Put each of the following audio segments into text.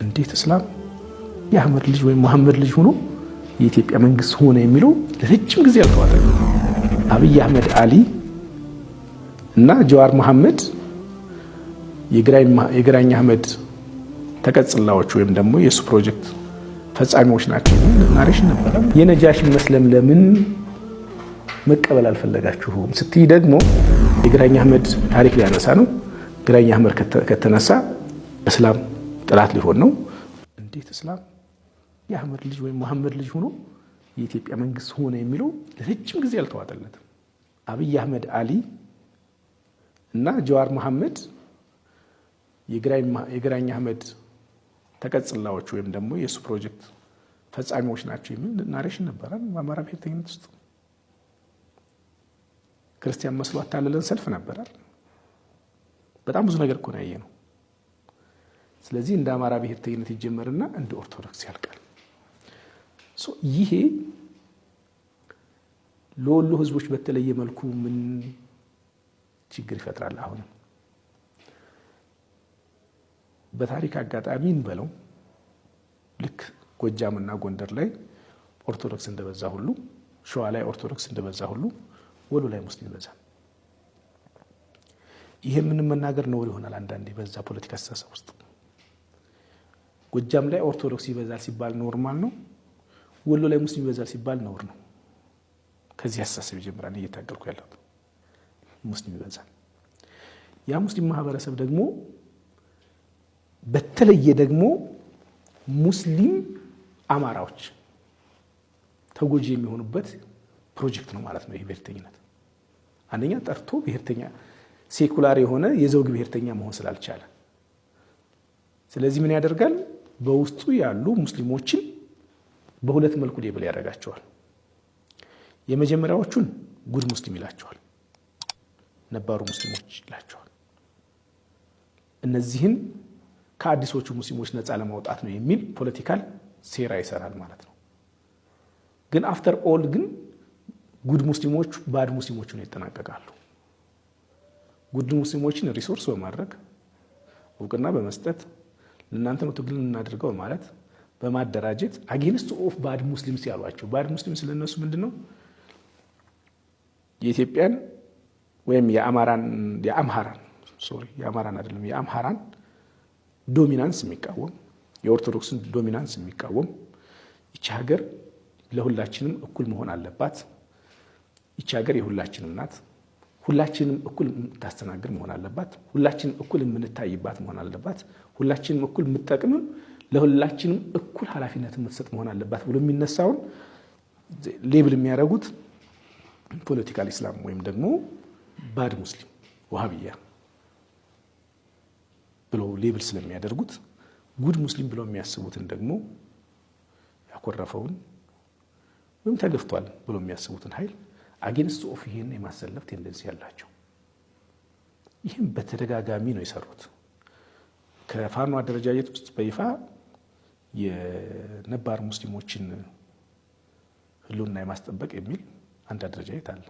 እንዴት እስላም የአህመድ ልጅ ወይም መሐመድ ልጅ ሆኖ የኢትዮጵያ መንግስት ሆነ የሚለው ለረጅም ጊዜ አልተዋጠም። አብይ አህመድ አሊ እና ጀዋር መሐመድ የግራኝ አህመድ ተቀጽላዎች ወይም ደግሞ የሱ ፕሮጀክት ፈጻሚዎች ናቸው። ናሬሽን ነበር። የነጃሽ መስለም ለምን መቀበል አልፈለጋችሁም ስትይ ደግሞ የግራኝ አህመድ ታሪክ ሊያነሳ ነው። ግራኝ አህመድ ከተነሳ እስላም ጥላት ሊሆን ነው። እንዴት እስላም የአህመድ ልጅ ወይም መሐመድ ልጅ ሆኖ የኢትዮጵያ መንግስት ሆነ የሚለው ለረጅም ጊዜ አልተዋጠለትም። አብይ አህመድ አሊ እና ጀዋር መሐመድ የግራኝ አህመድ ተቀጽላዎች ወይም ደግሞ የሱ ፕሮጀክት ፈጻሚዎች ናቸው የሚል ናሬሽን ነበረ። በአማራ ብሔርተኝነት ውስጥ ክርስቲያን መስሎ አታለለን ሰልፍ ነበራል። በጣም ብዙ ነገር እኮ ነው ያየነው። ስለዚህ እንደ አማራ ብሔርተኝነት ይጀመርና እንደ ኦርቶዶክስ ያልቃል። ይሄ ለወሎ ህዝቦች በተለየ መልኩ ምን ችግር ይፈጥራል? አሁን በታሪክ አጋጣሚ እንበለው ልክ ጎጃምና ጎንደር ላይ ኦርቶዶክስ እንደበዛ ሁሉ፣ ሸዋ ላይ ኦርቶዶክስ እንደበዛ ሁሉ ወሎ ላይ ሙስሊም ይበዛል። ይሄ ምን መናገር ነው ይሆናል አንዳንዴ በዛ ፖለቲካ አስተሳሰብ ውስጥ ጎጃም ላይ ኦርቶዶክስ ይበዛል ሲባል ኖርማል ነው፣ ወሎ ላይ ሙስሊም ይበዛል ሲባል ነውር ነው። ከዚህ አስተሳሰብ ይጀምራል እየታገልኩ ያለው ሙስሊም ይበዛል። ያ ሙስሊም ማህበረሰብ ደግሞ በተለየ ደግሞ ሙስሊም አማራዎች ተጎጂ የሚሆኑበት ፕሮጀክት ነው ማለት ነው። ይሄ ብሔርተኝነት አንደኛ ጠርቶ ብሔርተኛ ሴኩላር የሆነ የዘውግ ብሔርተኛ መሆን ስላልቻለ፣ ስለዚህ ምን ያደርጋል? በውስጡ ያሉ ሙስሊሞችን በሁለት መልኩ ሌብል ያደርጋቸዋል። የመጀመሪያዎቹን ጉድ ሙስሊም ይላቸዋል፣ ነባሩ ሙስሊሞች ይላቸዋል። እነዚህን ከአዲሶቹ ሙስሊሞች ነፃ ለማውጣት ነው የሚል ፖለቲካል ሴራ ይሰራል ማለት ነው። ግን አፍተር ኦል ግን ጉድ ሙስሊሞች ባድ ሙስሊሞችን ይጠናቀቃሉ። ጉድ ሙስሊሞችን ሪሶርስ በማድረግ እውቅና በመስጠት ለእናንተ ነው ትግል እናድርገው ማለት በማደራጀት አጌንስት ኦፍ ባድ ሙስሊምስ ያሏቸው። ባድ ሙስሊም ስለነሱ ምንድነው? የኢትዮጵያን ወይም የአምሃራን ዶሚናንስ የሚቃወም የኦርቶዶክስን ዶሚናንስ የሚቃወም ይቺ ሀገር ለሁላችንም እኩል መሆን አለባት፣ ይቺ ሀገር የሁላችንም ናት፣ ሁላችንም እኩል የምታስተናግድ መሆን አለባት፣ ሁላችንም እኩል የምንታይባት መሆን አለባት፣ ሁላችንም እኩል የምትጠቅምም ለሁላችንም እኩል ኃላፊነት የምትሰጥ መሆን አለባት ብሎ የሚነሳውን ሌብል የሚያደርጉት ፖለቲካል ኢስላም ወይም ደግሞ ባድ ሙስሊም ወሃቢያ ብለው ሌብል ስለሚያደርጉት ጉድ ሙስሊም ብለው የሚያስቡትን ደግሞ ያኮረፈውን ወይም ተገፍቷል ብለው የሚያስቡትን ኃይል አጌንስት ኦፍ ይሄን የማሰለፍ ቴንደንሲ ያላቸው። ይህም በተደጋጋሚ ነው የሰሩት። ከፋኖ አደረጃጀት ውስጥ በይፋ የነባር ሙስሊሞችን ህልውና የማስጠበቅ የሚል አንድ አደረጃጀት አለ።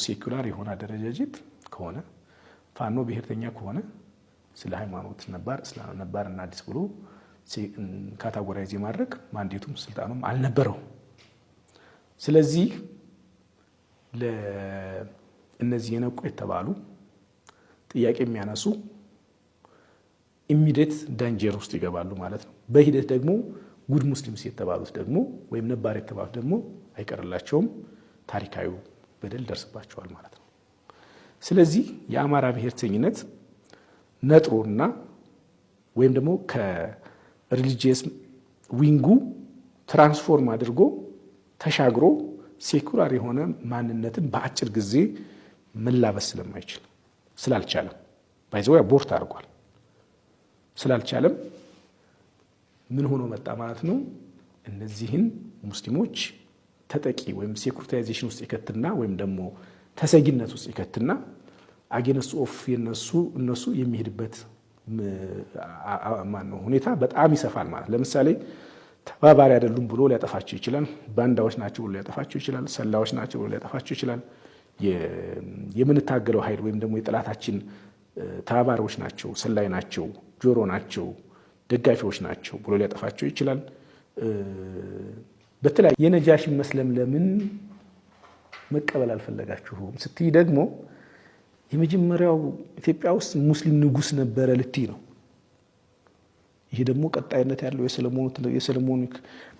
ሴኩላር የሆነ አደረጃጀት ከሆነ ፋኖ ብሔርተኛ ከሆነ ስለ ሃይማኖት ነባርና አዲስ ብሎ ካታጎራይዝ የማድረግ ማንዴቱም ስልጣኑም አልነበረው። ስለዚህ ለእነዚህ የነቁ የተባሉ ጥያቄ የሚያነሱ ኢሚዲየት ዳንጀር ውስጥ ይገባሉ ማለት ነው። በሂደት ደግሞ ጉድ ሙስሊምስ የተባሉት ደግሞ ወይም ነባር የተባሉት ደግሞ አይቀርላቸውም፣ ታሪካዊ በደል ደርስባቸዋል ማለት ነው። ስለዚህ የአማራ ብሔርተኝነት ነጥሮና ወይም ደግሞ ከሪሊጂየስ ዊንጉ ትራንስፎርም አድርጎ ተሻግሮ ሴኩላር የሆነ ማንነትን በአጭር ጊዜ መላበስ ስለማይችል ስላልቻለም ባይዘው አቦርት አድርጓል። ስላልቻለም ምን ሆኖ መጣ ማለት ነው? እነዚህን ሙስሊሞች ተጠቂ ወይም ሴኩሪታይዜሽን ውስጥ ይከትና ወይም ደግሞ ተሰጊነት ውስጥ ይከትና አጌንስት ኦፍ እነሱ የሚሄድበት ሁኔታ በጣም ይሰፋል ማለት። ለምሳሌ ተባባሪ አይደሉም ብሎ ሊያጠፋቸው ይችላል። ባንዳዎች ናቸው ብሎ ሊያጠፋቸው ይችላል። ሰላዎች ናቸው ብሎ ሊያጠፋቸው ይችላል። የምንታገለው ኃይል ወይም ደግሞ የጠላታችን ተባባሪዎች ናቸው፣ ሰላይ ናቸው፣ ጆሮ ናቸው፣ ደጋፊዎች ናቸው ብሎ ሊያጠፋቸው ይችላል። በተለይ የነጃሺ መስለምለምን መቀበል አልፈለጋችሁም ስትይ ደግሞ የመጀመሪያው ኢትዮጵያ ውስጥ ሙስሊም ንጉስ ነበረ ልትይ ነው። ይሄ ደግሞ ቀጣይነት ያለው የሰለሞን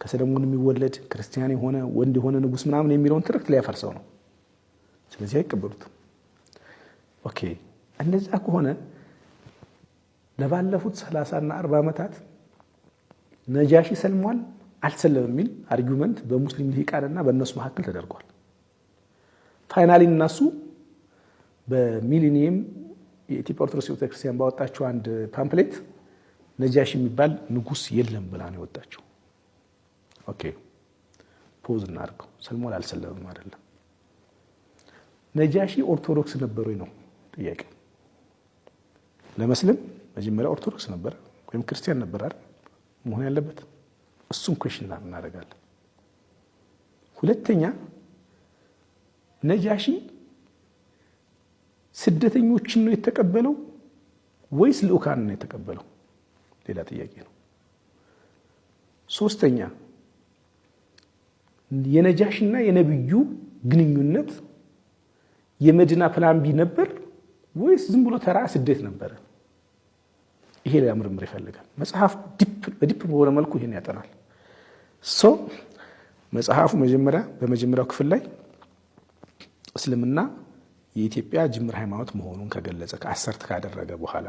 ከሰለሞን የሚወለድ ክርስቲያን የሆነ ወንድ የሆነ ንጉስ ምናምን የሚለውን ትርክት ሊያፈርሰው ነው። ስለዚህ አይቀበሉትም። ኦኬ እንደዛ ከሆነ ለባለፉት 30 እና 40 ዓመታት ነጃሺ ሰልሟል አልሰለምም የሚል አርጊውመንት በሙስሊም ልሂቃንና በእነሱ መካከል ተደርጓል። ፋይናሊ እነሱ በሚሊኒየም የኢትዮጵያ ኦርቶዶክስ ቤተክርስቲያን ባወጣቸው አንድ ፓምፕሌት ነጃሺ የሚባል ንጉስ የለም ብላ ነው የወጣቸው። ኦኬ ፖዝ እናድርገው። ሰልሟል አልሰለምም አይደለም። ነጃሺ ኦርቶዶክስ ነበር ወይ ነው ጥያቄው። ለመስለም መጀመሪያ ኦርቶዶክስ ነበር ወይም ክርስቲያን ነበር አይደል መሆን ያለበት? እሱን ኩዌሽን እናደርጋለን። ሁለተኛ ነጃሺ ስደተኞችን ነው የተቀበለው ወይስ ልኡካን ነው የተቀበለው? ሌላ ጥያቄ ነው። ሶስተኛ የነጃሺና የነብዩ ግንኙነት የመዲና ፕላን ቢ ነበር ወይስ ዝም ብሎ ተራ ስደት ነበር? ይሄ ላይ ምርምር ይፈልጋል። መጽሐፍ በዲፕ በሆነ መልኩ ይሄን ያጠናል። መጽሐፉ በመጀመሪያው ክፍል ላይ እስልምና የኢትዮጵያ ጅምር ሃይማኖት መሆኑን ከገለጸ ከአሰርት ካደረገ በኋላ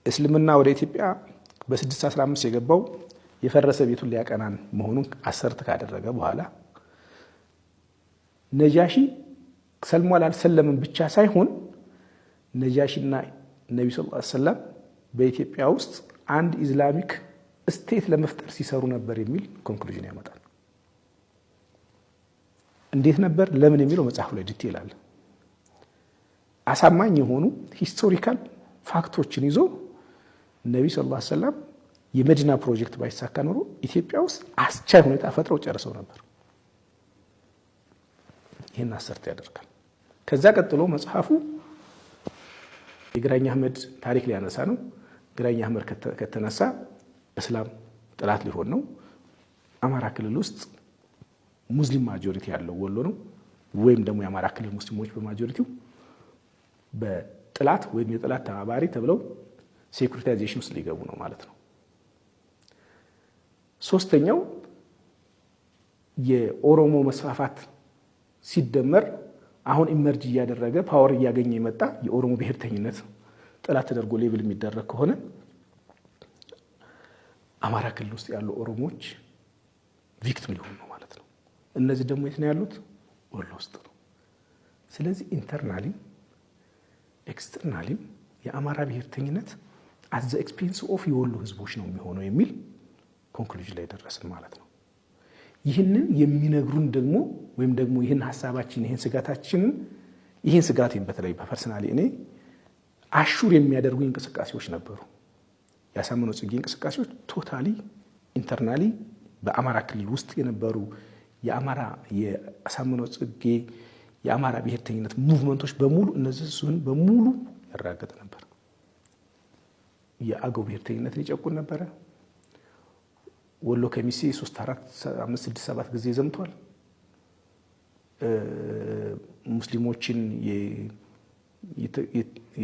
እስልምና ወደ ኢትዮጵያ በ615 የገባው የፈረሰ ቤቱን ሊያቀናን መሆኑን አሰርት ካደረገ በኋላ ነጃሺ ሰልሟል አልሰለምም ብቻ ሳይሆን ነጃሺና ነብዩ ሰለላሁ ዐለይሂ ወሰለም በኢትዮጵያ ውስጥ አንድ ኢስላሚክ ስቴት ለመፍጠር ሲሰሩ ነበር የሚል ኮንክሉዥን ያመጣል። እንዴት ነበር ለምን የሚለው መጽሐፉ ላይ ዲቴል አለ። አሳማኝ የሆኑ ሂስቶሪካል ፋክቶችን ይዞ ነብዩ ሰለላሁ ዐለይሂ ወሰለም የመዲና ፕሮጀክት ባይሳካ ኖሮ ኢትዮጵያ ውስጥ አስቻይ ሁኔታ ፈጥረው ጨርሰው ነበር። ይሄን አሰርት ያደርጋል። ከዛ ቀጥሎ መጽሐፉ የግራኝ አህመድ ታሪክ ሊያነሳ ነው። ግራኝ አህመድ ከተነሳ እስላም ጥላት ሊሆን ነው። አማራ ክልል ውስጥ ሙስሊም ማጆሪቲ ያለው ወሎ ነው፣ ወይም ደግሞ የአማራ ክልል ሙስሊሞች በማጆሪቲው በጥላት ወይም የጥላት ተባባሪ ተብለው ሴኩሪታይዜሽን ውስጥ ሊገቡ ነው ማለት ነው። ሶስተኛው የኦሮሞ መስፋፋት ሲደመር አሁን ኢመርጅ እያደረገ ፓወር እያገኘ የመጣ የኦሮሞ ብሔርተኝነት ጥላት ተደርጎ ሌብል የሚደረግ ከሆነ አማራ ክልል ውስጥ ያሉ ኦሮሞዎች ቪክቲም ሊሆኑ ነው ማለት ነው። እነዚህ ደግሞ የት ነው ያሉት? ወሎ ውስጥ ነው። ስለዚህ ኢንተርናሊ ኤክስተርናሊ የአማራ ብሔርተኝነት አት ዘ ኤክስፔንስ ኦፍ የወሎ ህዝቦች ነው የሚሆነው የሚል ኮንክሉዥን ላይ ደረስን ማለት ነው። ይህንን የሚነግሩን ደግሞ ወይም ደግሞ ይህን ሐሳባችን ይህን ስጋቴን በተለይ በፐርሰናሊ እኔ አሹር የሚያደርጉ እንቅስቃሴዎች ነበሩ። ያሳምነው ጽጌ እንቅስቃሴዎች ቶታሊ ኢንተርናሊ በአማራ ክልል ውስጥ የነበሩ የአሳምነው ጽጌ የአማራ ብሔርተኝነት ሙቭመንቶች በሙሉ እነዚህን በሙሉ ያረጋገጠ ነበር። የአገው ብሔርተኝነትን ይጨቁን ነበረ። ወሎ ከሚሴ 3 4 5 6 7 ጊዜ ዘምቷል።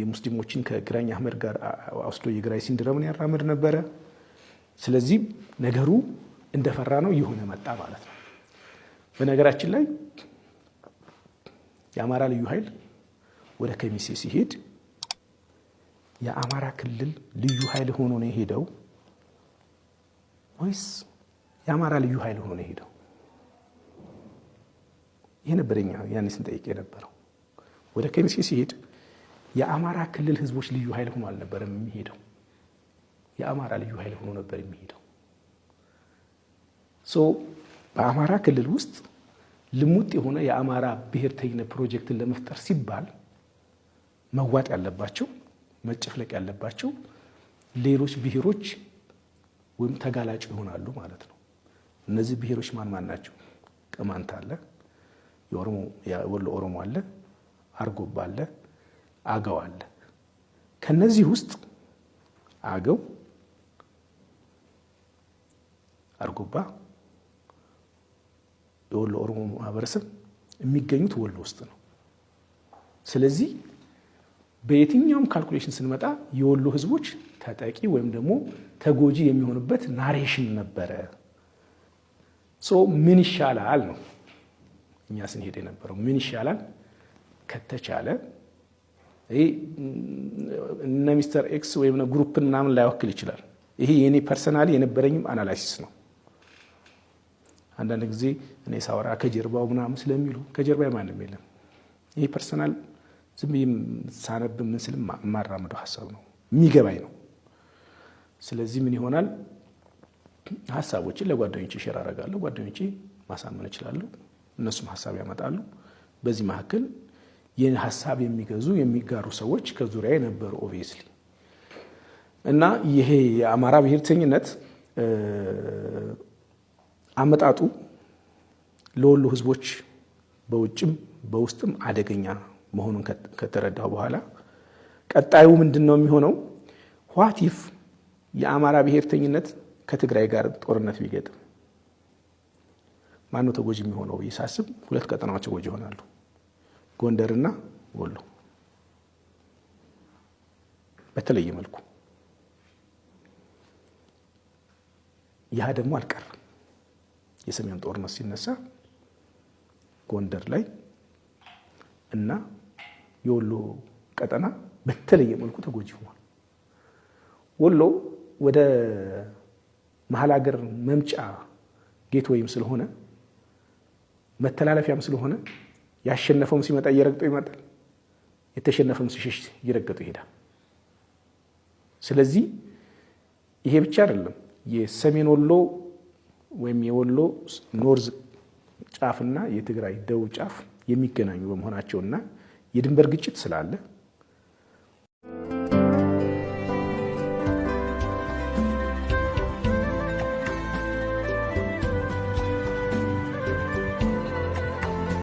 ሙስሊሞችን ከግራኝ አህመድ ጋር አውስዶ የግራይ ሲንድረምን ያራምድ ነበረ። ስለዚህ ነገሩ እንደፈራ ነው ይሆነ መጣ ማለት ነው። በነገራችን ላይ የአማራ ልዩ ኃይል ወደ ከሚሴ ሲሄድ የአማራ ክልል ልዩ ኃይል ሆኖ ነው የሄደው ወይስ የአማራ ልዩ ኃይል ሆኖ ነው የሄደው? ይሄ ነበርኛ ያኔ ስንጠይቅ የነበረው። ወደ ከሚሴ ሲሄድ የአማራ ክልል ህዝቦች ልዩ ኃይል ሆኖ አልነበረም የሚሄደው፣ የአማራ ልዩ ኃይል ሆኖ ነበር የሚሄደው። በአማራ ክልል ውስጥ ልሙጥ የሆነ የአማራ ብሔርተኝነት ፕሮጀክትን ለመፍጠር ሲባል መዋጥ ያለባቸው መጨፍለቅ ያለባቸው ሌሎች ብሔሮች ወይም ተጋላጭ ይሆናሉ ማለት ነው። እነዚህ ብሔሮች ማን ናቸው? ቅማንት አለ፣ የወሎ ኦሮሞ አለ፣ አርጎባ አለ፣ አገው አለ። ከነዚህ ውስጥ አገው፣ አርጎባ፣ የወሎ ኦሮሞ ማህበረሰብ የሚገኙት ወሎ ውስጥ ነው። ስለዚህ በየትኛውም ካልኩሌሽን ስንመጣ የወሎ ህዝቦች ተጠቂ ወይም ደግሞ ተጎጂ የሚሆኑበት ናሬሽን ነበረ። ምን ይሻላል ነው እኛ ስንሄድ የነበረው። ምን ይሻላል ከተቻለ እነ ሚስተር ኤክስ ወይም ግሩፕን ምናምን ላይወክል ይችላል። ይሄ የኔ ፐርሰናሊ የነበረኝም አናላይሲስ ነው። አንዳንድ ጊዜ እኔ ሳወራ ከጀርባው ምናምን ስለሚሉ ከጀርባ ማንም የለም። ይሄ ፐርሰናል ዝም ብዬ ሳነብ ምን ስልም የማራምደው ሀሳብ ነው፣ የሚገባኝ ነው። ስለዚህ ምን ይሆናል፣ ሀሳቦችን ለጓደኞቼ ሼር አደርጋለሁ፣ ጓደኞቼ ማሳመን እችላለሁ፣ እነሱም ሀሳብ ያመጣሉ። በዚህ መካከል ይህን ሀሳብ የሚገዙ የሚጋሩ ሰዎች ከዙሪያ የነበሩ ኦብቪየስሊ። እና ይሄ የአማራ ብሔርተኝነት አመጣጡ ለወሎ ህዝቦች በውጭም በውስጥም አደገኛ መሆኑን ከተረዳው በኋላ ቀጣዩ ምንድን ነው የሚሆነው? ዋቲፍ የአማራ ብሔርተኝነት ከትግራይ ጋር ጦርነት ቢገጥም ማነው ተጎጂ የሚሆነው ብዬ ሳስብ ሁለት ቀጠናዎች ተጎጂ ይሆናሉ፣ ጎንደርና ወሎ በተለየ መልኩ። ያ ደግሞ አልቀረም። የሰሜን ጦርነት ሲነሳ ጎንደር ላይ እና የወሎ ቀጠና በተለየ መልኩ ተጎጂ ሆኗል። ወሎ ወደ መሀል ሀገር መምጫ ጌትዌይም ስለሆነ መተላለፊያም ስለሆነ ያሸነፈውም ሲመጣ እየረግጠው ይመጣል፣ የተሸነፈም ሲሸሽ እየረገጠው ይሄዳል። ስለዚህ ይሄ ብቻ አይደለም። የሰሜን ወሎ ወይም የወሎ ኖርዝ ጫፍና የትግራይ ደቡብ ጫፍ የሚገናኙ በመሆናቸውና የድንበር ግጭት ስላለ